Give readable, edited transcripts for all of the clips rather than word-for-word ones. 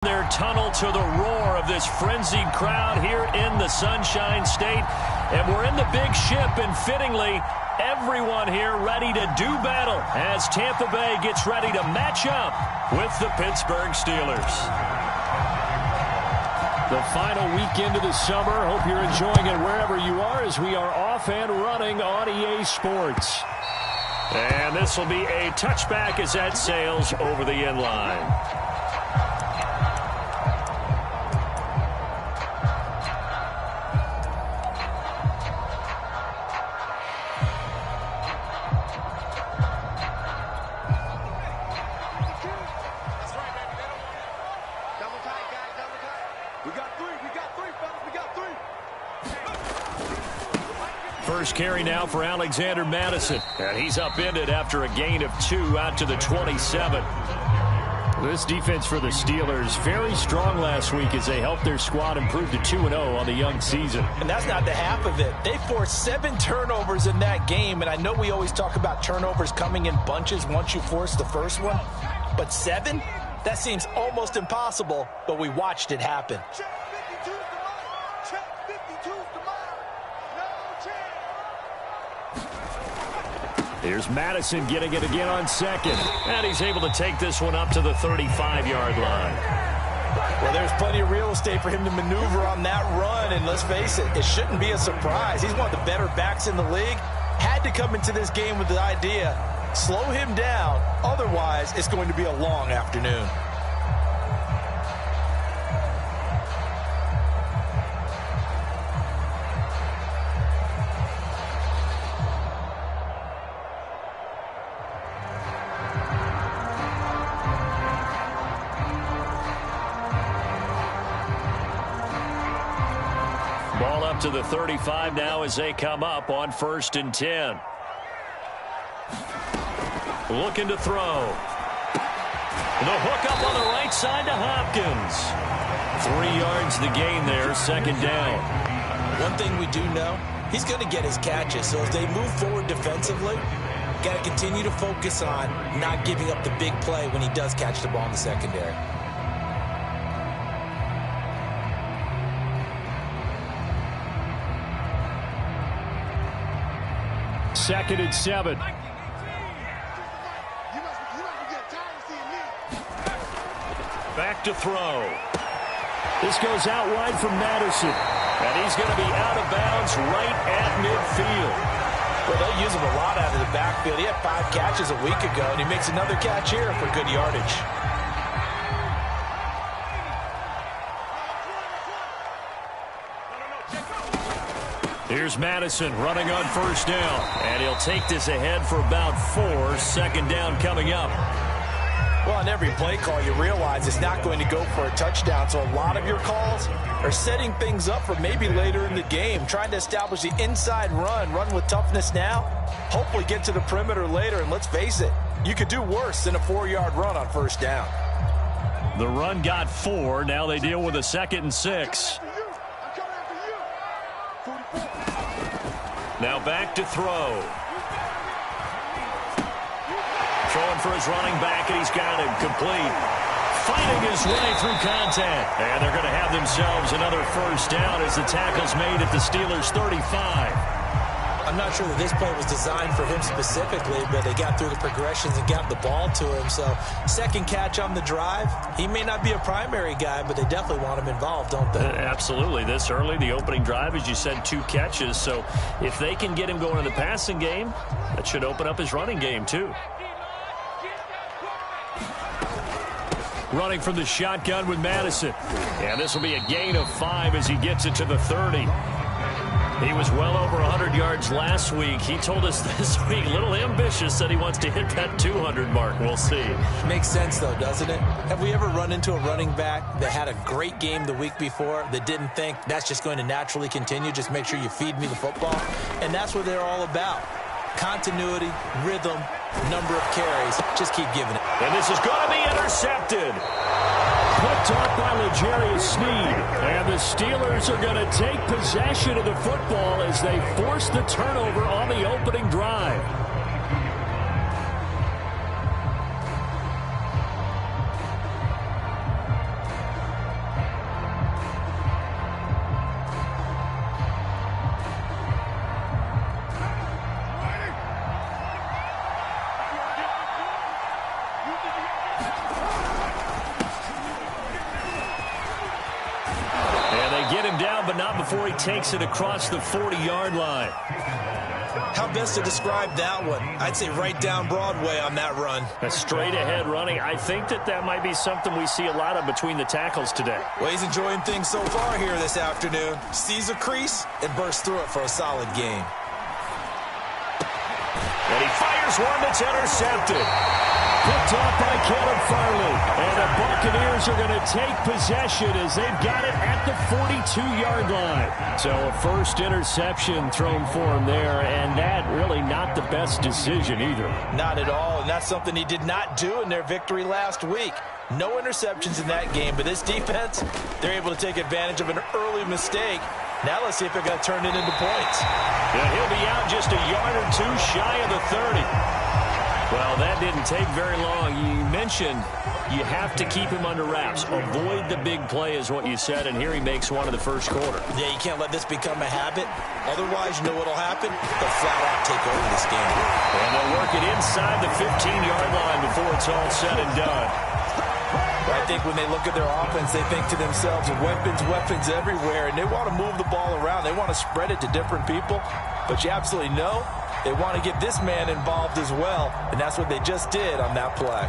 Their tunnel to the roar of this frenzied crowd here in the Sunshine State. And we're in the big ship, and fittingly, everyone here ready to do battle as Tampa Bay gets ready to match up with the Pittsburgh Steelers. The final weekend of the summer. Hope you're enjoying it wherever you are as we are off and running on EA Sports. And this will be a touchback as that sails over the end line. First carry now for Alexander Madison. And he's upended after a gain of 2 out to the 27. This defense for the Steelers, very strong last week as they helped their squad improve to 2-0 on the young season. And that's not the half of it. They forced 7 turnovers in that game. And I know we always talk about turnovers coming in bunches once you force the first one. But 7? That seems almost impossible, but we watched it happen. Here's Madison getting it again on second. And he's able to take this one up to the 35-yard line. Well, there's plenty of real estate for him to maneuver on that run. And let's face it, it shouldn't be a surprise. He's one of the better backs in the league. Had to come into this game with the idea, slow him down. Otherwise, it's going to be a long afternoon. Ball up to the 35 now as they come up on 1st and 10. Looking to throw. The hook up on the right side to Hopkins. 3 yards the gain there, 2nd down. One thing we do know, he's going to get his catches. So as they move forward defensively, got to continue to focus on not giving up the big play when he does catch the ball in the secondary. 2nd and 7. Back to throw. This goes out wide from Madison. And he's going to be out of bounds right at midfield. Well, they'll use him a lot out of the backfield. He had 5 catches a week ago, and he makes another catch here for good yardage. Here's Madison running on 1st down. And he'll take this ahead for about 4. 2nd down coming up. Well, on every play call, you realize it's not going to go for a touchdown. So a lot of your calls are setting things up for maybe later in the game, trying to establish the inside run with toughness now, hopefully get to the perimeter later. And let's face it, you could do worse than a 4-yard run on 1st down. The run got 4. Now they deal with a 2nd and 6. Now back to throw. Throwing for his running back, and he's got him complete. Fighting his way through contact. And they're going to have themselves another 1st down as the tackle's made at the Steelers' 35. I'm not sure that this play was designed for him specifically, but they got through the progressions and got the ball to him. So 2nd catch on the drive. He may not be a primary guy, but they definitely want him involved, don't they? Absolutely. This early, the opening drive, as you said, 2 catches. So if they can get him going in the passing game, that should open up his running game too. Running from the shotgun with Madison. And this will be a gain of 5 as he gets it to the 30. He was well over 100 yards last week. He told us this week, a little ambitious, that he wants to hit that 200 mark. We'll see. Makes sense, though, doesn't it? Have we ever run into a running back that had a great game the week before that didn't think that's just going to naturally continue? Just make sure you feed me the football. And that's what they're all about. Continuity, rhythm, number of carries. Just keep giving it. And this is going to be intercepted. Picked off by L'Jarius Sneed. And the Steelers are going to take possession of the football as they force the turnover on the opening drive. down, but not before he takes it across the 40-yard line. How best to describe that one? I'd say right down Broadway on that run. A straight-ahead running. I think that might be something we see a lot of between the tackles today. Well, he's enjoying things so far here this afternoon. Sees a crease and bursts through it for a solid gain. And he fires one that's intercepted. Picked off by Caleb Farley. And the Buccaneers are going to take possession as they've got it at the 42-yard line. So a first interception thrown for him there, and that really not the best decision either. Not at all, and that's something he did not do in their victory last week. No interceptions in that game, but this defense, they're able to take advantage of an early mistake. Now let's see if they're going to turn it into points. And he'll be out just a yard or two shy of the 30. Well, that didn't take very long. You mentioned you have to keep him under wraps. Avoid the big play is what you said, and here he makes one in the first quarter. Yeah, you can't let this become a habit. Otherwise, you know what will happen? They'll flat out take over this game. And they'll work it inside the 15-yard line before it's all said and done. I think when they look at their offense, they think to themselves, weapons everywhere, and they want to move the ball around. They want to spread it to different people, but you absolutely know they want to get this man involved as well, and that's what they just did on that play.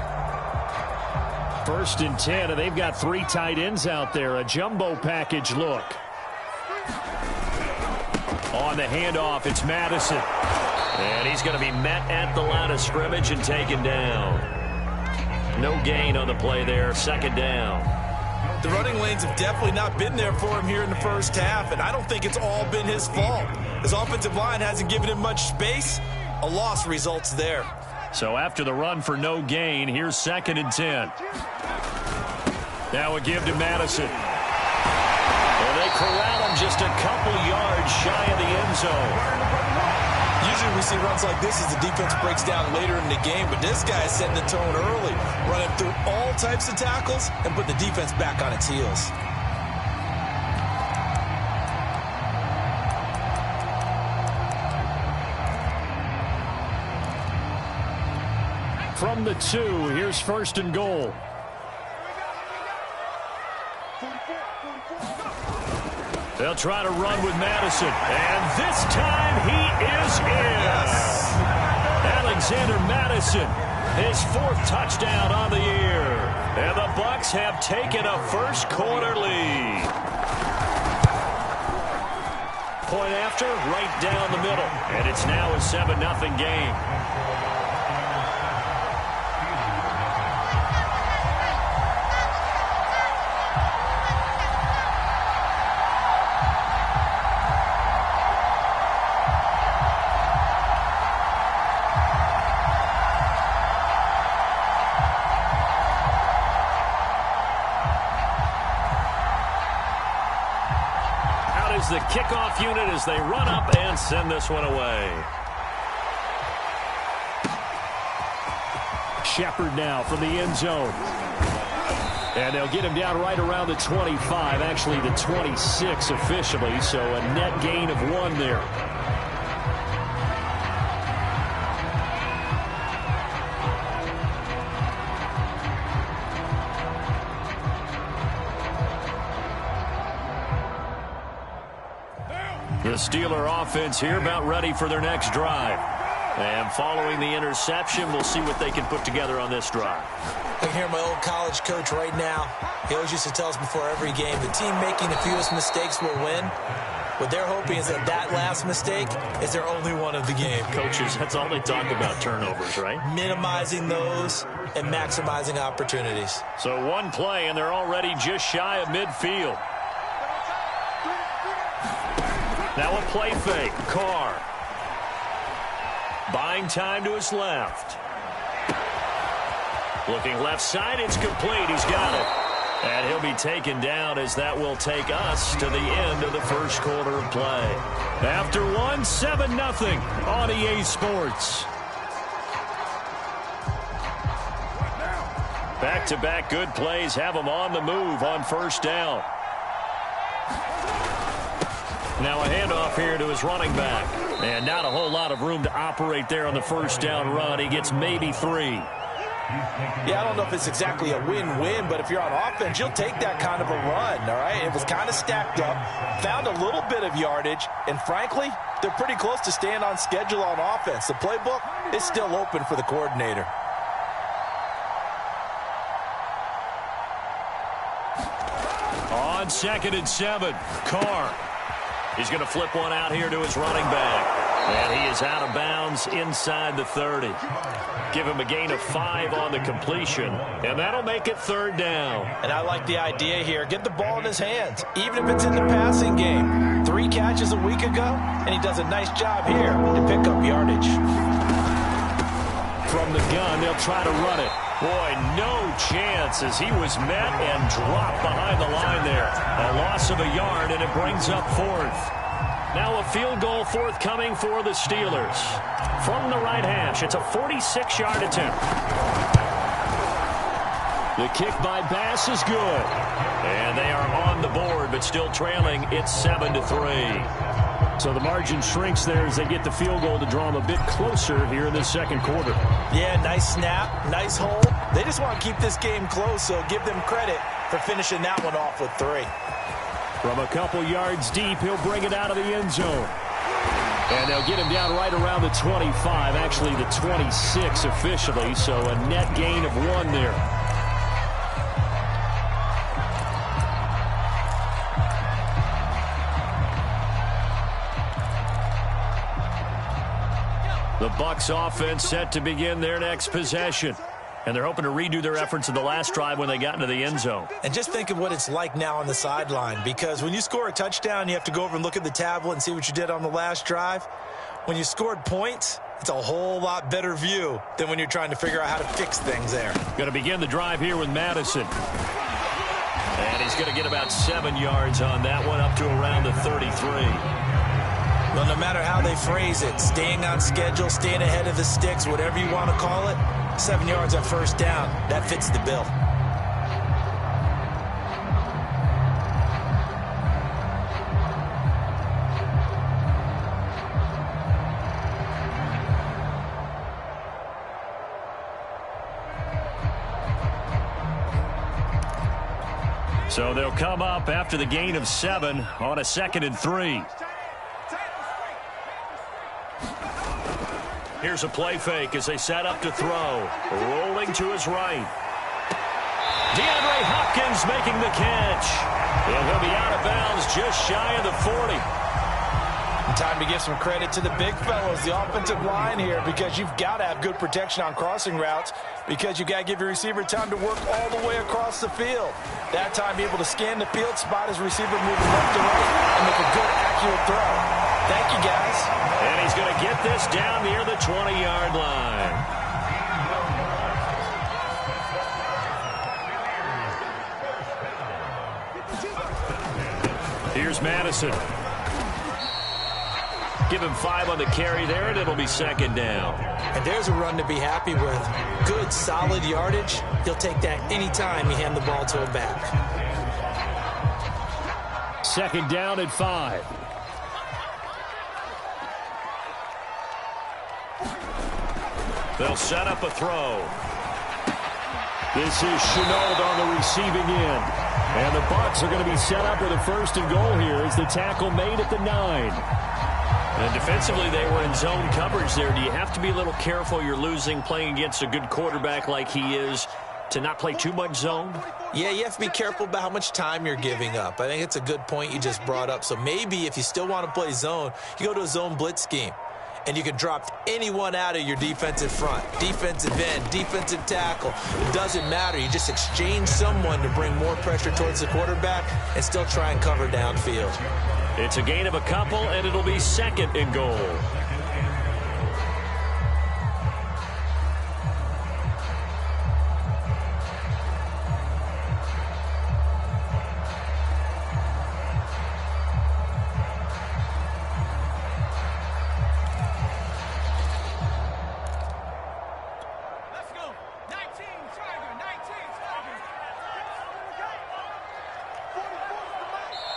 1st and 10, and they've got 3 tight ends out there. A jumbo package look. On the handoff, it's Madison. And he's going to be met at the line of scrimmage and taken down. No gain on the play there, 2nd down. The running lanes have definitely not been there for him here in the first half, and I don't think it's all been his fault. His offensive line hasn't given him much space. A loss results there. So after the run for no gain, here's 2nd and 10. Now a give to Madison. And they corral him just a couple yards shy of the end zone. Usually we see runs like this as the defense breaks down later in the game, but this guy is setting the tone early, running through all types of tackles and put the defense back on its heels. From the 2, here's 1st and goal. They'll try to run with Madison. And this time he is in. Yes. Alexander Madison, his 4th touchdown on the year. And the Bucs have taken a first quarter lead. Point after, right down the middle. And it's now a 7-0 game. The kickoff unit as they run up and send this one away. Shepard now from the end zone. And they'll get him down right around the 25, actually the 26 officially, so a net gain of 1 there. The Steeler offense here about ready for their next drive. And following the interception, we'll see what they can put together on this drive. I can hear my old college coach right now. He always used to tell us before every game, the team making the fewest mistakes will win. What they're hoping is that that last mistake is their only one of the game. Coaches, that's all they talk about, turnovers, right? Minimizing those and maximizing opportunities. So 1 play, and they're already just shy of midfield. Now a play fake. Carr. Buying time to his left. Looking left side. It's complete. He's got it. And he'll be taken down as that will take us to the end of the first quarter of play. After 1, 7-0 on EA Sports. Back-to-back good plays have them on the move on 1st down. Now a handoff here to his running back. And not a whole lot of room to operate there on the 1st down run. He gets maybe 3. Yeah, I don't know if it's exactly a win-win, but if you're on offense, you'll take that kind of a run, all right? It was kind of stacked up, found a little bit of yardage, and frankly, they're pretty close to staying on schedule on offense. The playbook is still open for the coordinator. On 2nd and 7, Carr. He's going to flip one out here to his running back. And he is out of bounds inside the 30. Give him a gain of 5 on the completion, and that'll make it 3rd down. And I like the idea here. Get the ball in his hands, even if it's in the passing game. 3 catches a week ago, and he does a nice job here to pick up yardage. From the gun, they'll try to run it. Boy, no chance as he was met and dropped behind the line there. A loss of a yard, and it brings up 4th. Now a field goal forthcoming for the Steelers. From the right hash, it's a 46-yard attempt. The kick by Bass is good. And they are on the board, but still trailing. It's 7-3. So the margin shrinks there as they get the field goal to draw them a bit closer here in the 2nd quarter. Yeah, nice snap, nice hold. They just want to keep this game close, so give them credit for finishing that one off with 3. From a couple yards deep, he'll bring it out of the end zone. And they'll get him down right around the 25, actually the 26 officially, so a net gain of 1 there. The Bucs offense set to begin their next possession. And they're hoping to redo their efforts in the last drive when they got into the end zone. And just think of what it's like now on the sideline, because when you score a touchdown, you have to go over and look at the tablet and see what you did on the last drive. When you scored points, it's a whole lot better view than when you're trying to figure out how to fix things there. Going to begin the drive here with Madison. And he's going to get about 7 yards on that one, up to around the 33. Well, no matter how they phrase it, staying on schedule, staying ahead of the sticks, whatever you want to call it, 7 yards on 1st down, that fits the bill. So they'll come up after the gain of 7 on a 2nd and 3. Here's a play fake as they set up to throw. Rolling to his right. DeAndre Hopkins making the catch. And he'll be out of bounds just shy of the 40. And time to give some credit to the big fellows, the offensive line here, because you've got to have good protection on crossing routes, because you've got to give your receiver time to work all the way across the field. That time, be able to scan the field, spot his receiver moving left to right, and make a good, accurate throw. Thank you, guys. And he's going to get this down near the 20-yard line. Here's Madison. Give him 5 on the carry there, and it'll be 2nd down. And there's a run to be happy with. Good, solid yardage. He'll take that anytime you hand the ball to him back. 2nd down at 5. They'll set up a throw. This is Chenault on the receiving end. And the Bucs are going to be set up with a 1st and goal here as the tackle made at the 9. And defensively, they were in zone coverage there. Do you have to be a little careful you're losing playing against a good quarterback like he is to not play too much zone? Yeah, you have to be careful about how much time you're giving up. I think it's a good point you just brought up. So maybe if you still want to play zone, you go to a zone blitz scheme. And you can drop anyone out of your defensive front, defensive end, defensive tackle. It doesn't matter. You just exchange someone to bring more pressure towards the quarterback and still try and cover downfield. It's a gain of a couple, and it'll be 2nd and goal. Let's go. 19, Tiger, 19, Tiger.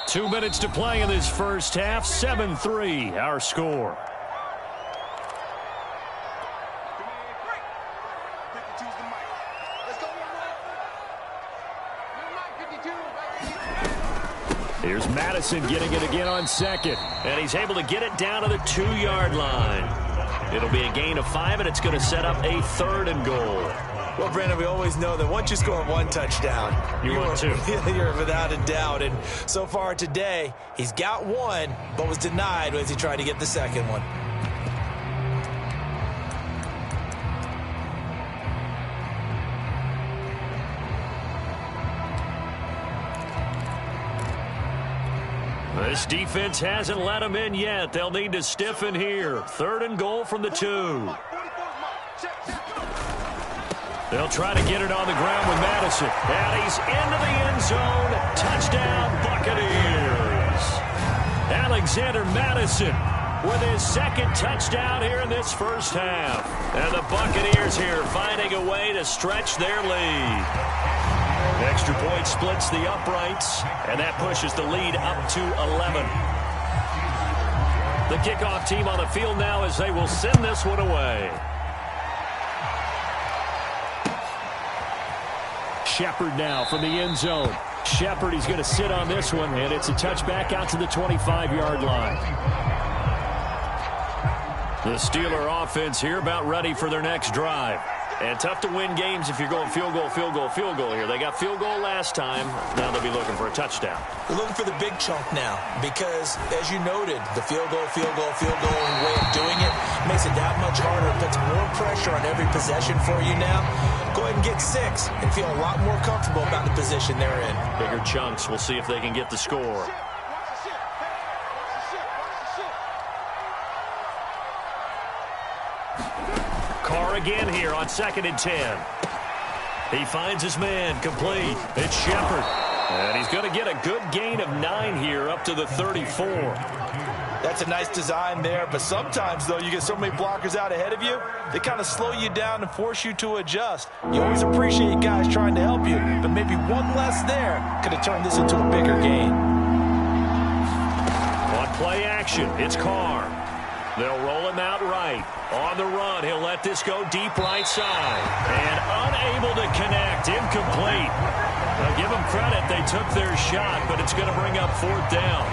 2 minutes to play in this first half. 7-3, our score. Here's Madison getting it again on second. And he's able to get it down to the 2-yard line. It'll be a gain of 5, and it's going to set up a 3rd and goal. Well, Brandon, we always know that once you score 1 touchdown, you're 2. You're without a doubt. And so far today, he's got 1, but was denied as he tried to get the second one. This defense hasn't let them in yet. They'll need to stiffen here. 3rd and goal from the 2. They'll try to get it on the ground with Madison. And he's into the end zone. Touchdown, Buccaneers. Alexander Madison with his 2nd touchdown here in this first half. And the Buccaneers here finding a way to stretch their lead. Extra point splits the uprights, and that pushes the lead up to 11. The kickoff team on the field now as they will send this one away. Shepard now from the end zone. Shepard, he's going to sit on this one, and it's a touchback out to the 25-yard line. The Steeler offense here about ready for their next drive. And tough to win games if you're going field goal here. They got field goal last time. Now they'll be looking for a touchdown. They're looking for the big chunk now because, as you noted, the field goal way of doing it makes it that much harder. It puts more pressure on every possession for you now. Go ahead and get 6 and feel a lot more comfortable about the position they're in. Bigger chunks. We'll see if they can get the score. Carr again here on 2nd and 10. He finds his man complete. It's Shepard. And he's going to get a good gain of 9 here up to the 34. That's a nice design there, but sometimes, though, you get so many blockers out ahead of you, they kind of slow you down and force you to adjust. You always appreciate guys trying to help you, but maybe one less there could have turned this into a bigger gain. On play action, it's Carr. They'll roll him out right. On the run, he'll let this go deep right side. And unable to connect, incomplete. Now give them credit, they took their shot, but it's going to bring up 4th down.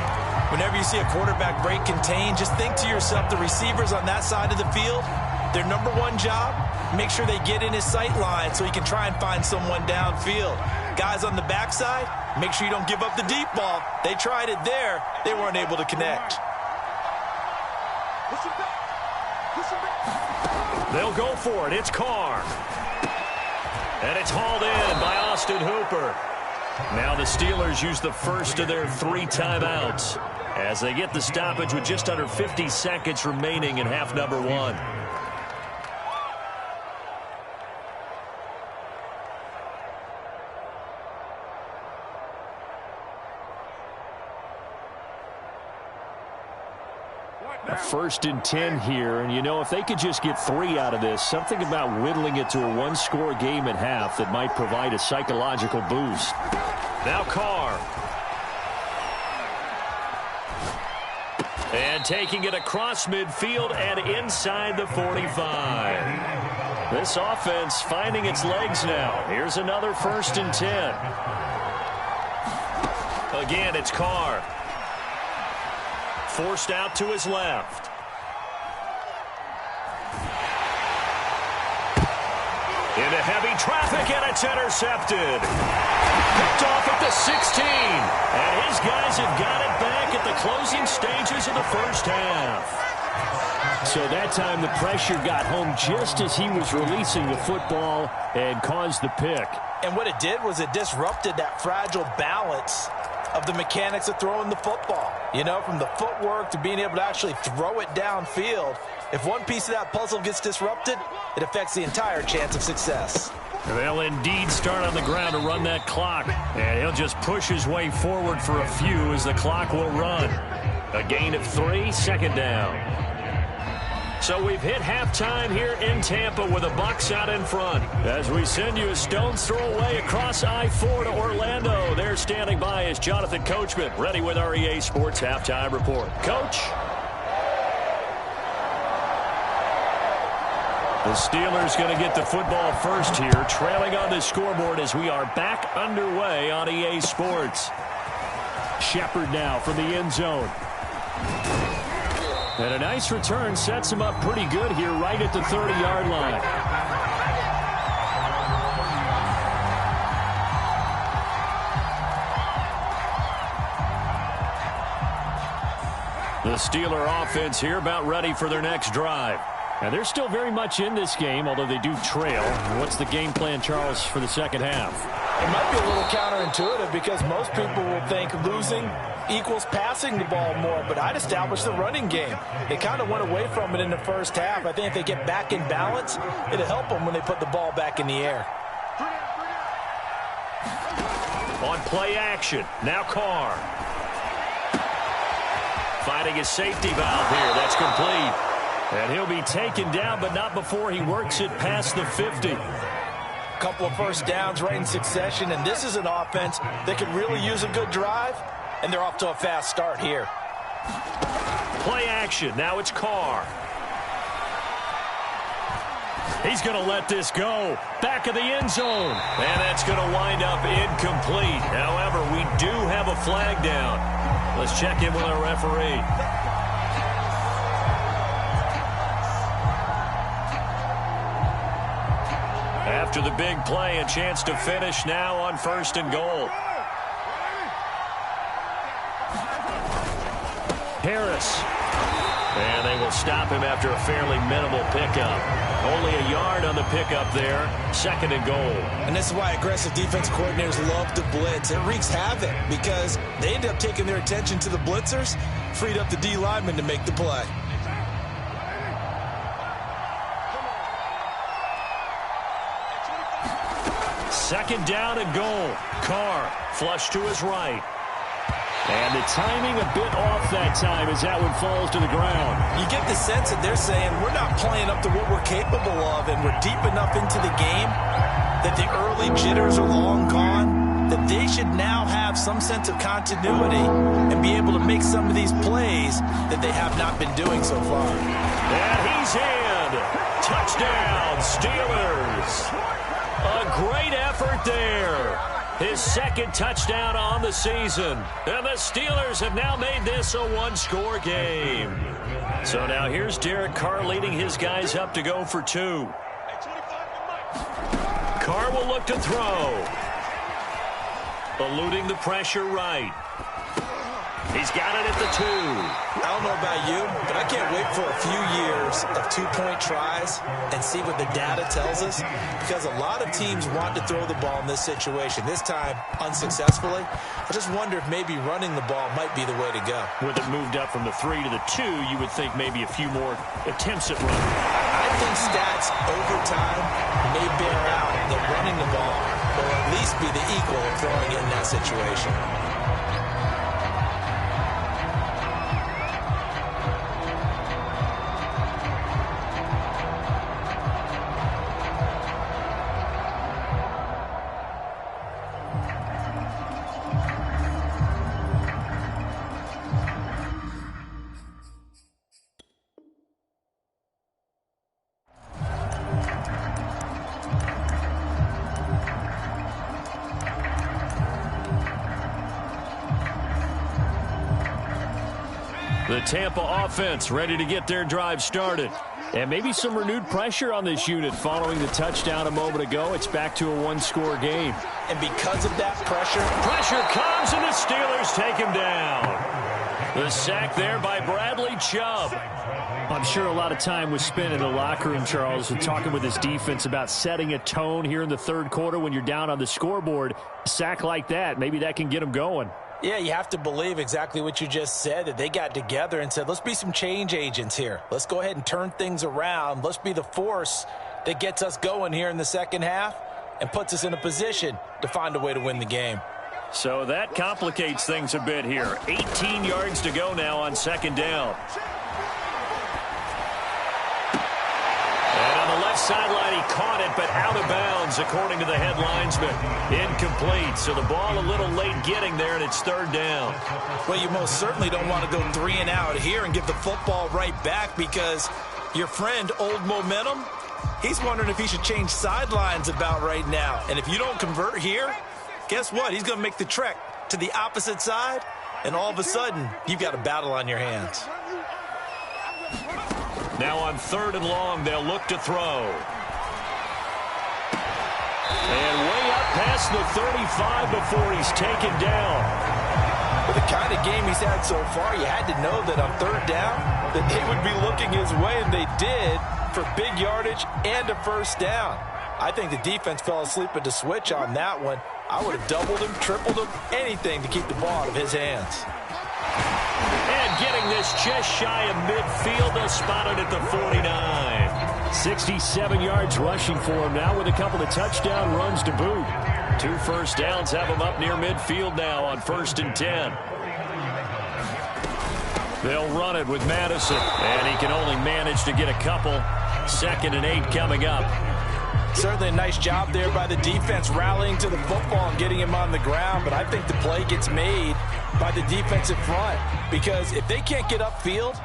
Whenever you see a quarterback break contain, just think to yourself, the receivers on that side of the field, their number 1 job, make sure they get in his sight line so he can try and find someone downfield. Guys on the backside, make sure you don't give up the deep ball. They tried it there. They weren't able to connect. They'll go for it. It's Carr. And it's hauled in by Austin Hooper. Now the Steelers use the first of their 3 timeouts as they get the stoppage with just under 50 seconds remaining in half number 1. First and 10 here, and you know, if they could just get 3 out of this, something about whittling it to a 1-score game at half that might provide a psychological boost. Now Carr. And taking it across midfield and inside the 45. This offense finding its legs now. Here's another 1st and 10. Again, it's Carr. Forced out to his left. Into heavy traffic, and it's intercepted. Picked off at the 16. And his guys have got it back at the closing stages of the first half. So that time the pressure got home just as he was releasing the football and caused the pick. And what it did was it disrupted that fragile balance of the mechanics of throwing the football. You know, from the footwork to being able to actually throw it downfield. If one piece of that puzzle gets disrupted, it affects the entire chance of success. They'll indeed start on the ground to run that clock. And he'll just push his way forward for a few as the clock will run. A gain of 3, 2nd down. So we've hit halftime here in Tampa with the Bucs out in front. As we send you a stone's throw away across I-4 to Orlando. There standing by is Jonathan Coachman, ready with our EA Sports Halftime Report. Coach? The Steelers going to get the football first here, trailing on the scoreboard as we are back underway on EA Sports. Shepard now from the end zone. And a nice return sets him up pretty good here right at the 30-yard line. The Steeler offense here about ready for their next drive. Now, they're still very much in this game, although they do trail. What's the game plan, Charles, for the second half? It might be a little counterintuitive because most people will think losing equals passing the ball more, but I'd establish the running game. They kind of went away from it in the first half. I think if they get back in balance, it'll help them when they put the ball back in the air. On play action, now Carr. Finding his safety valve here. That's complete. And he'll be taken down, but not before he works it past the 50. Couple of first downs right in succession, and this is an offense that could really use a good drive, and they're off to a fast start here. Play action. Now it's Carr. He's going to let this go. Back of the end zone. And that's going to wind up incomplete. However, we do have a flag down. Let's check in with our referee. After the big play, a chance to finish now on 1st and goal. Harris. And they will stop him after a fairly minimal pickup. Only a yard on the pickup there. 2nd and goal. And this is why aggressive defense coordinators love to blitz. It wreaks havoc because they end up taking their attention to the blitzers, freed up the D lineman to make the play. Second down and goal. Carr flush to his right. And the timing a bit off that time as that one falls to the ground. You get the sense that they're saying we're not playing up to what we're capable of, and we're deep enough into the game that the early jitters are long gone, that they should now have some sense of continuity and be able to make some of these plays that they have not been doing so far. And he's in. Touchdown, Steelers. A great effort there. His 2nd touchdown on the season. And the Steelers have now made this a one-score game. So now here's Derek Carr leading his guys up to go for 2. Carr will look to throw. Eluding the pressure right. He's got it at the 2. I don't know about you, but I can't wait for a few years of two-point tries and see what the data tells us, because a lot of teams want to throw the ball in this situation. This time, unsuccessfully. I just wonder if maybe running the ball might be the way to go. With it moved up from the 3 to the 2, you would think maybe a few more attempts at running. I think stats over time may bear out that running the ball will at least be the equal of throwing it in that situation. The Tampa offense ready to get their drive started. And maybe some renewed pressure on this unit following the touchdown a moment ago. It's back to a one-score game. And because of that pressure Comes and the Steelers take him down. The sack there by Bradley Chubb. I'm sure a lot of time was spent in the locker room, Charles, and talking with his defense about setting a tone here in the 3rd quarter when you're down on the scoreboard. A sack like that, maybe that can get them going. Yeah, you have to believe exactly what you just said, that they got together and said, let's be some change agents here. Let's go ahead and turn things around. Let's be the force that gets us going here in the second half and puts us in a position to find a way to win the game. So that complicates things a bit here. 18 yards to go now on 2nd down. And on the left sideline, he caught it, but out of bounds, according to the head linesman. Incomplete, so the ball a little late getting there, and it's 3rd down. Well, you most certainly don't want to go 3 and out here and give the football right back, because your friend, Old Momentum, he's wondering if he should change sidelines about right now. And if you don't convert here, guess what? He's going to make the trek to the opposite side and all of a sudden, you've got a battle on your hands. Now on 3rd and long, they'll look to throw. And way up past the 35 before he's taken down. With the kind of game he's had so far, you had to know that on 3rd down, that they would be looking his way, and they did, for big yardage and a 1st down. I think the defense fell asleep at the switch on that one. I would have doubled him, tripled him, anything to keep the ball out of his hands. And getting this just shy of midfield, they'll spot it at the 49. 67 yards rushing for him now with a couple of touchdown runs to boot. 2 first downs have him up near midfield now on 1st and 10. They'll run it with Madison, and he can only manage to get a couple. 2nd and 8 coming up. Certainly a nice job there by the defense rallying to the football and getting him on the ground, but I think the play gets made by the defensive front because if they can't get upfield,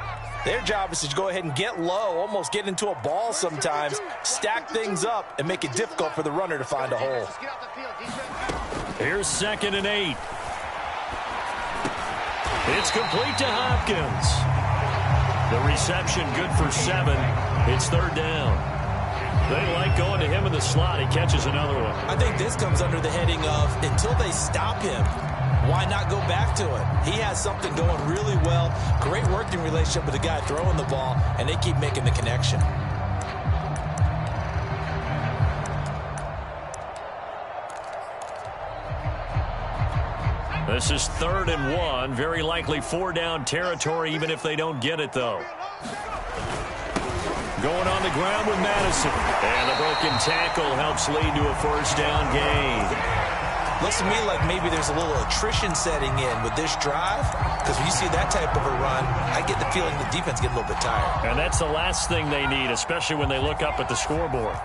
their job is to go ahead and get low, almost get into a ball sometimes, stack things up, and make it difficult for the runner to find a hole. Here's 2nd and 8. It's complete to Hopkins. The reception good for 7. It's 3rd down. They like going to him in the slot. He catches another one. I think this comes under the heading of until they stop him, why not go back to it? He has something going really well. Great working relationship with the guy throwing the ball, and they keep making the connection. This is 3rd and 1. Very likely 4-down territory, even if they don't get it, though. Going on the ground with Madison. And the broken tackle helps lead to a 1st down gain. Looks to me like maybe there's a little attrition setting in with this drive. Because when you see that type of a run, I get the feeling the defense gets a little bit tired. And that's the last thing they need, especially when they look up at the scoreboard.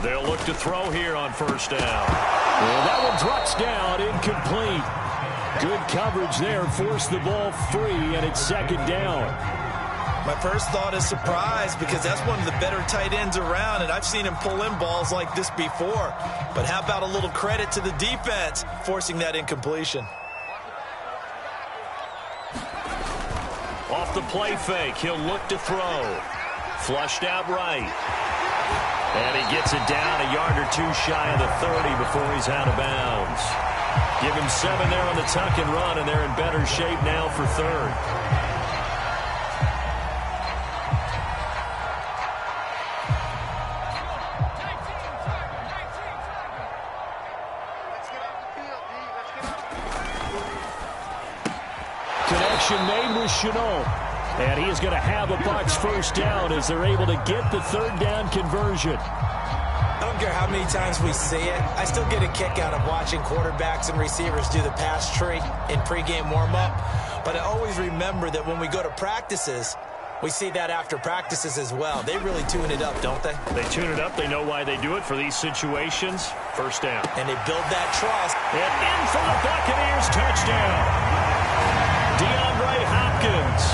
They'll look to throw here on 1st down. Well, that one drops down, incomplete. Good coverage there, forced the ball free, and it's 2nd down. My first thought is surprise because that's one of the better tight ends around, and I've seen him pull in balls like this before. But how about a little credit to the defense forcing that incompletion? Off the play fake, he'll look to throw. Flushed out right. And he gets it down a yard or 2 shy of the 30 before he's out of bounds. Give him 7 there on the tuck and run, and they're in better shape now for 3rd. Connection made with Chenault. And he is going to have a Bucs 1st down as they're able to get the 3rd down conversion. I don't care how many times we see it. I still get a kick out of watching quarterbacks and receivers do the pass tree in pregame warm-up. But I always remember that when we go to practices, we see that after practices as well. They really tune it up, don't they? They tune it up. They know why they do it for these situations. 1st down. And they build that trust. And in for the Buccaneers touchdown. DeAndre Hopkins.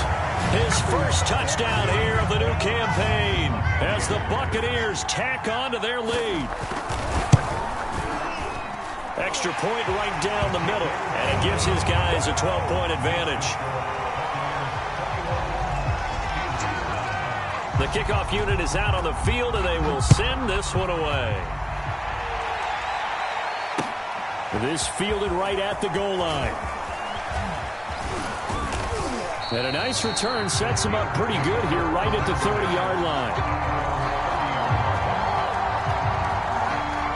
His first touchdown here of the new campaign as the Buccaneers tack on to their lead. Extra point right down the middle, and it gives his guys a 12-point advantage. The kickoff unit is out on the field, and they will send this one away. This fielded right at the goal line. And a nice return sets him up pretty good here right at the 30-yard line.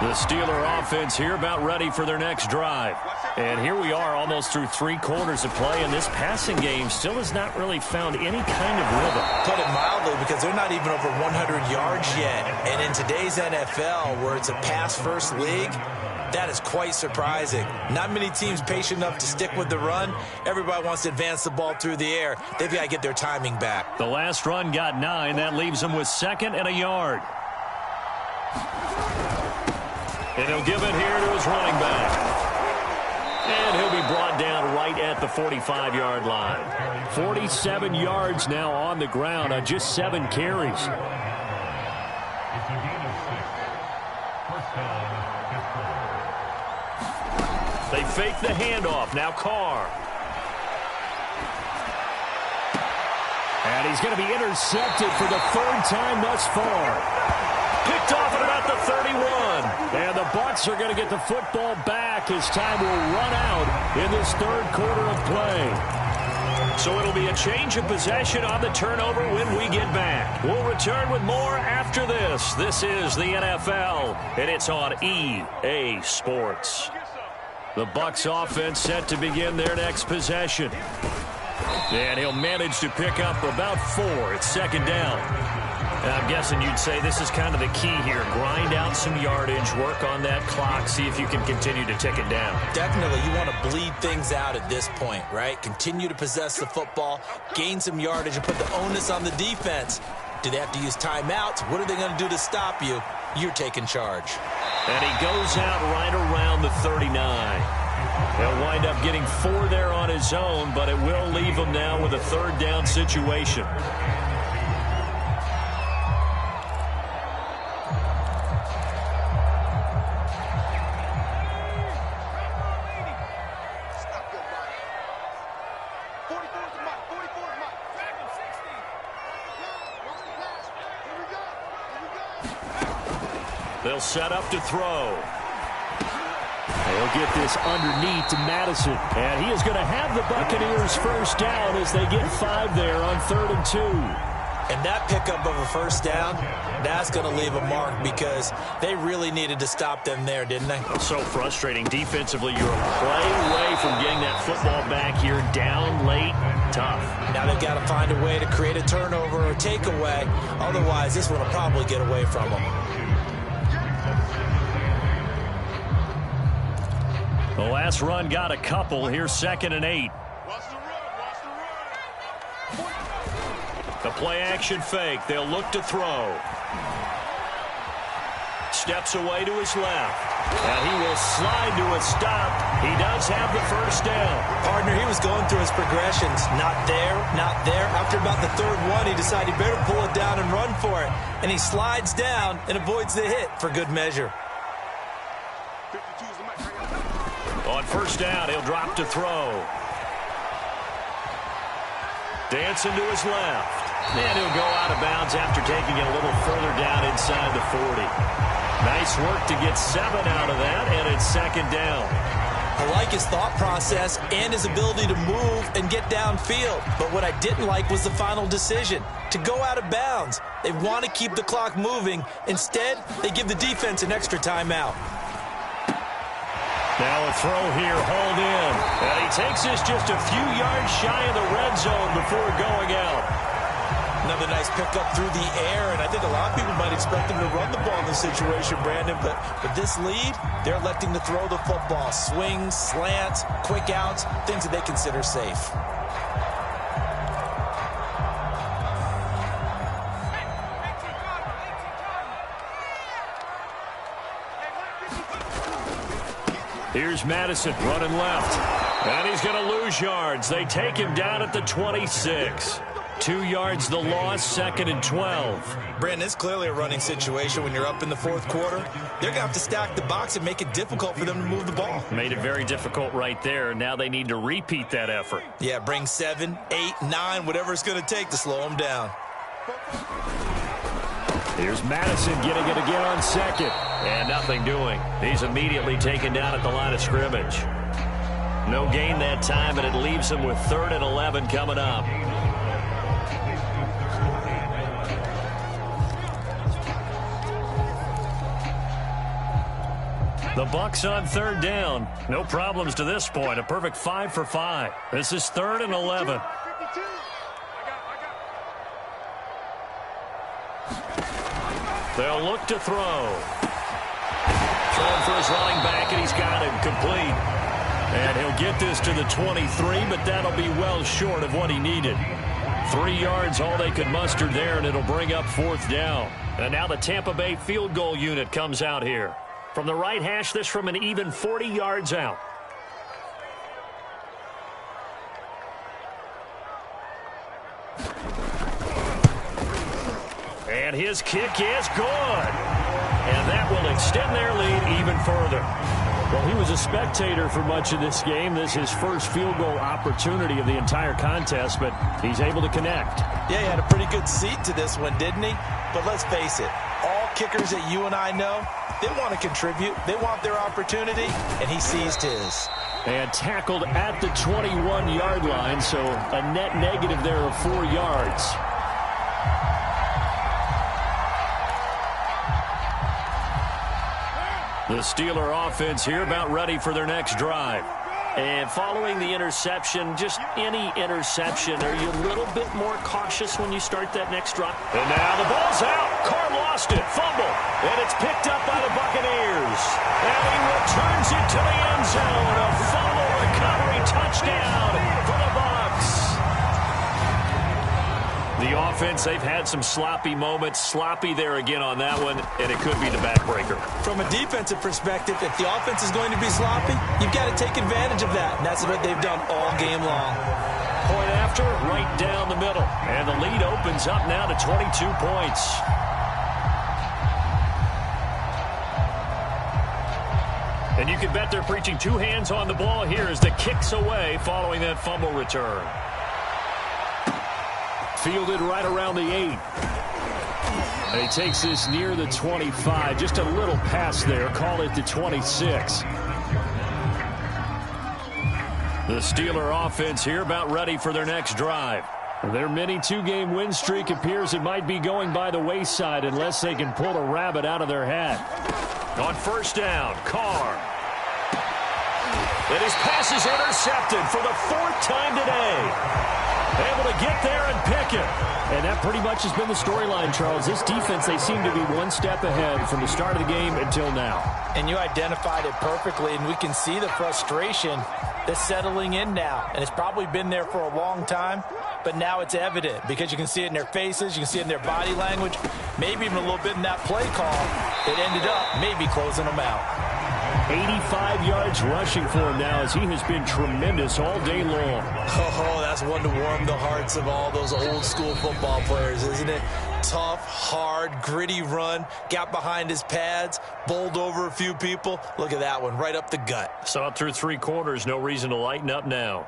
The Steeler offense here about ready for their next drive. And here we are almost through 3 quarters of play, and this passing game still has not really found any kind of rhythm. Put it mildly, because they're not even over 100 yards yet. And in today's NFL, where it's a pass-first league, that is quite surprising. Not many teams patient enough to stick with the run. Everybody wants to advance the ball through the air. They've got to get their timing back. The last run got 9. That leaves them with 2nd and a yard. And he'll give it here to his running back. And he'll be brought down right at the 45-yard line. 47 yards now on the ground on just 7 carries. They fake the handoff. Now Carr. And he's going to be intercepted for the third time thus far. Picked off at about the 31. And the Bucs are going to get the football back as time will run out in this third quarter of play. So it'll be a change of possession on the turnover when we get back. We'll return with more after this. This is the NFL, and it's on EA Sports. The Bucs offense set to begin their next possession. And he'll manage to pick up about 4. It's second down. And I'm guessing you'd say this is kind of the key here. Grind out some yardage, work on that clock, see if you can continue to tick it down. Definitely. You want to bleed things out at this point, right? Continue to possess the football, gain some yardage, and put the onus on the defense. Do they have to use timeouts? What are they going to do to stop you? You're taking charge. And he goes out right around the 39. He'll wind up getting 4 there on his own, but it will leave him now with a third down situation. They'll set up to throw. They'll get this underneath to Madison. And he is going to have the Buccaneers first down as they get 5 there on 3rd and 2. And that pickup of a first down, that's going to leave a mark because they really needed to stop them there, didn't they? So frustrating. Defensively, you're a play away from getting that football back here. Down late, tough. Now they've got to find a way to create a turnover or takeaway. Otherwise, this one will probably get away from them. The last run got a couple. Here's 2nd and 8. The play-action fake. They'll look to throw. Steps away to his left. And he will slide to a stop. He does have the first down. Partner, he was going through his progressions. Not there, not there. After about the 3rd one, he decided he better pull it down and run for it. And he slides down and avoids the hit for good measure. On first down, he'll drop to throw. Dancing to his left. And he'll go out of bounds after taking it a little further down inside the 40. Nice work to get 7 out of that, and it's 2nd down. I like his thought process and his ability to move and get downfield. But what I didn't like was the final decision, to go out of bounds. They want to keep the clock moving. Instead, they give the defense an extra timeout. Now a throw here, hauled in. And he takes this just a few yards shy of the red zone before going out. Another nice pickup through the air, and I think a lot of people might expect him to run the ball in this situation, Brandon. But with this lead, they're electing to throw the football. Swings, slants, quick outs, things that they consider safe. Here's Madison running left. And he's going to lose yards. They take him down at the 26. 2 yards the loss, 2nd and 12. Brandon, it's clearly a running situation when you're up in the 4th quarter. They're going to have to stack the box and make it difficult for them to move the ball. Made it very difficult right there. Now they need to repeat that effort. Yeah, bring 7, 8, 9, whatever it's going to take to slow them down. Here's Madison getting it again on 2nd. And nothing doing. He's immediately taken down at the line of scrimmage. No gain that time, but it leaves him with 3rd and 11 coming up. The Bucs on 3rd down. No problems to this point. A perfect 5 for 5. This is 3rd and 11. They'll look to throw. Throwing for his running back, and he's got him complete. And he'll get this to the 23, but that'll be well short of what he needed. 3 yards, all they could muster there, and it'll bring up 4th down. And now the Tampa Bay field goal unit comes out here. From the right hash, this from an even 40 yards out. And his kick is good. And that will extend their lead even further. Well, he was a spectator for much of this game. This is his first field goal opportunity of the entire contest, but he's able to connect. Yeah, he had a pretty good seat to this one, didn't he? But let's face it, all kickers that you and I know, they want to contribute. They want their opportunity, and he seized his. And tackled at the 21-yard line, so a net negative there of 4 yards. The Steeler offense here about ready for their next drive. And following the interception, just any interception, are you a little bit more cautious when you start that next drive? And now the ball's out. Carr lost it. Fumble. And it's picked up by the Buccaneers. And he returns it to the end zone. A fumble recovery touchdown for the Bucs. The offense, they've had some sloppy moments. Sloppy there again on that one, and it could be the backbreaker. From a defensive perspective, if the offense is going to be sloppy, you've got to take advantage of that, and that's what they've done all game long. Point after, right down the middle. And the lead opens up now to 22 points. And you can bet they're preaching two hands on the ball here as the kick's away following that fumble return. Fielded right around the 8. And he takes this near the 25. Just a little pass there. Call it the 26. The Steeler offense here about ready for their next drive. Their mini two-game win streak appears it might be going by the wayside unless they can pull a rabbit out of their hat. On first down, Carr. And his pass is intercepted for the 4th time today. Able to get there and pick it. And that pretty much has been the storyline, Charles. This defense, they seem to be one step ahead from the start of the game until now. And you identified it perfectly, and we can see the frustration that's settling in now. And it's probably been there for a long time, but now it's evident because you can see it in their faces, you can see it in their body language, maybe even a little bit in that play call that ended up maybe closing them out. 85 yards rushing for him now as he has been tremendous all day long. Oh, that's one to warm the hearts of all those old school football players, isn't it? Tough, hard, gritty run, got behind his pads, bowled over a few people. Look at that one, right up the gut. Saw it through 3 quarters, no reason to lighten up now.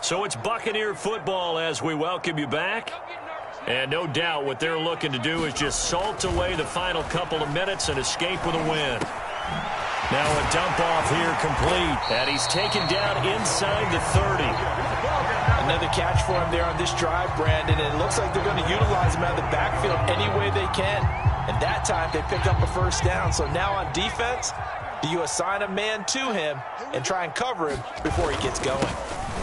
So it's Buccaneer football as we welcome you back. And no doubt what they're looking to do is just salt away the final couple of minutes and escape with a win. Now a dump off here complete. And he's taken down inside the 30. Another catch for him there on this drive, Brandon. And it looks like they're going to utilize him out of the backfield any way they can. And that time they picked up a first down. So now on defense, do you assign a man to him and try and cover him before he gets going?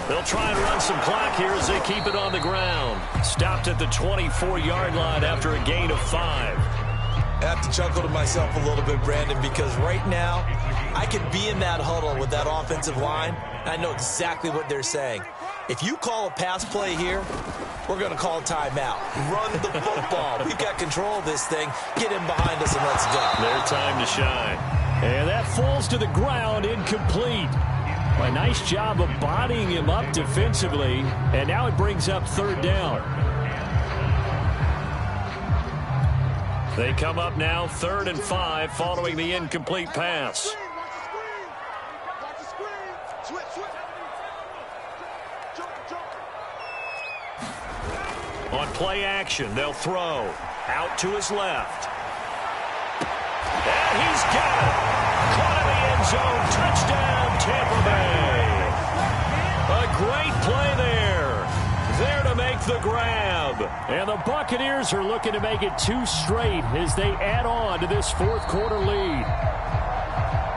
They'll try and run some clock here as they keep it on the ground. Stopped at the 24-yard line after a gain of 5. I have to chuckle to myself a little bit, Brandon, because right now I could be in that huddle with that offensive line, and I know exactly what they're saying. If you call a pass play here, we're going to call a timeout. Run the football. We've got control of this thing. Get him behind us and let's go. Their time to shine. And that falls to the ground, incomplete. A nice job of bodying him up defensively, and now it brings up 3rd down. They come up now 3rd and 5 following the incomplete pass. On play action, they'll throw. Out to his left. And he's got it. Caught in the end zone. Touchdown, Tampa Bay. A great play there. There to make the grab. And the Buccaneers are looking to make it 2 straight as they add on to this 4th quarter lead.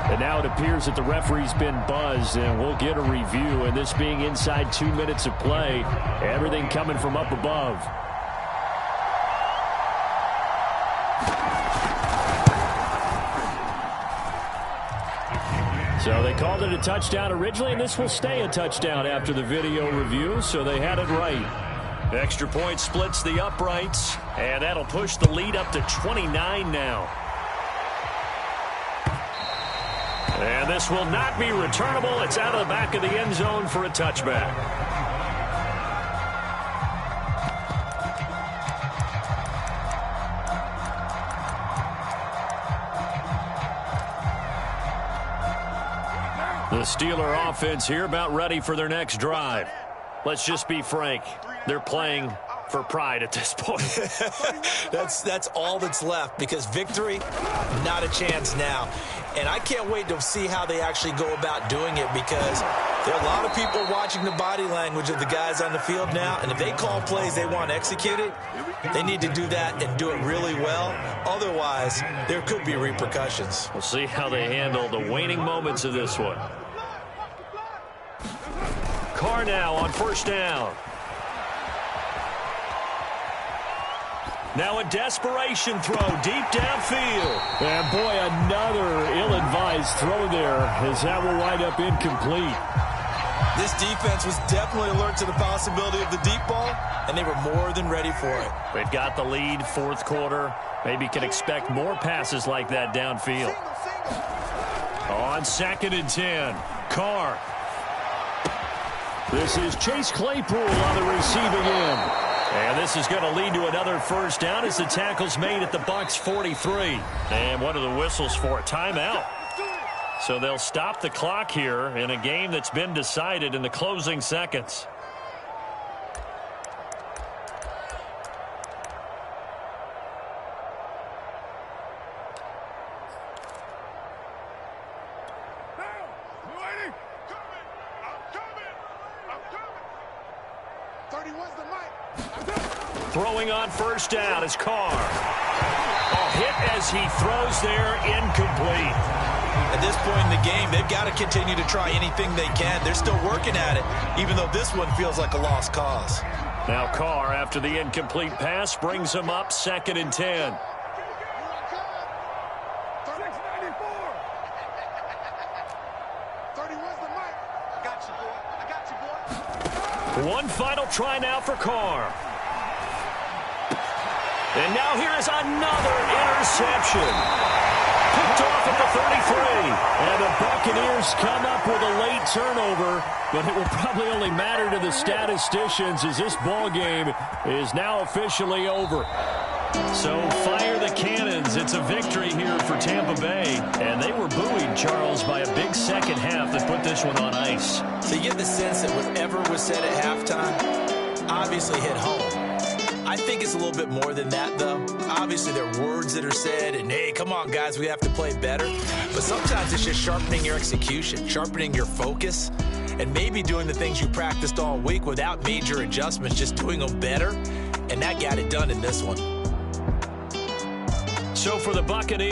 And now it appears that the referee's been buzzed, and we'll get a review. And this being inside 2 minutes of play, everything coming from up above. So they called it a touchdown originally, and this will stay a touchdown after the video review, so they had it right. Extra point splits the uprights, and that'll push the lead up to 29 now. And this will not be returnable. It's out of the back of the end zone for a touchback. The Steeler offense here about ready for their next drive. Let's just be frank. They're playing for pride at this point. That's all that's left, because victory, not a chance now. And I can't wait to see how they actually go about doing it, because there are a lot of people watching the body language of the guys on the field now, and if they call plays they want executed, they need to do that and do it really well. Otherwise, there could be repercussions. We'll see how they handle the waning moments of this one. Carr now on first down. Now a desperation throw deep downfield. And boy, another ill-advised throw there, as that will wind up incomplete. This defense was definitely alert to the possibility of the deep ball, and they were more than ready for it. They've got the lead, fourth quarter. Maybe can expect more passes like that downfield. On 2nd and 10, Carr. This is Chase Claypool on the receiving end. And this is going to lead to another first down as the tackle's made at the Bucs 43. And what are the whistles for? Timeout. So they'll stop the clock here in a game that's been decided in the closing seconds. Throwing on first down is Carr. A hit as he throws there, incomplete. At this point in the game, they've got to continue to try anything they can. They're still working at it, even though this one feels like a lost cause. Now Carr, after the incomplete pass, brings him up 2nd and 10. One final try now for Carr. And now here is another interception. Picked off at the 33. And the Buccaneers come up with a late turnover, but it will probably only matter to the statisticians as this ball game is now officially over. So fire the cannons. It's a victory here for Tampa Bay. And they were buoyed, Charles, by a big second half that put this one on ice. So you get the sense that whatever was said at halftime obviously hit home. I think it's a little bit more than that, though. Obviously, there are words that are said, and, hey, come on, guys, we have to play better. But sometimes it's just sharpening your execution, sharpening your focus, and maybe doing the things you practiced all week without major adjustments, just doing them better. And that got it done in this one. So for the Buccaneers,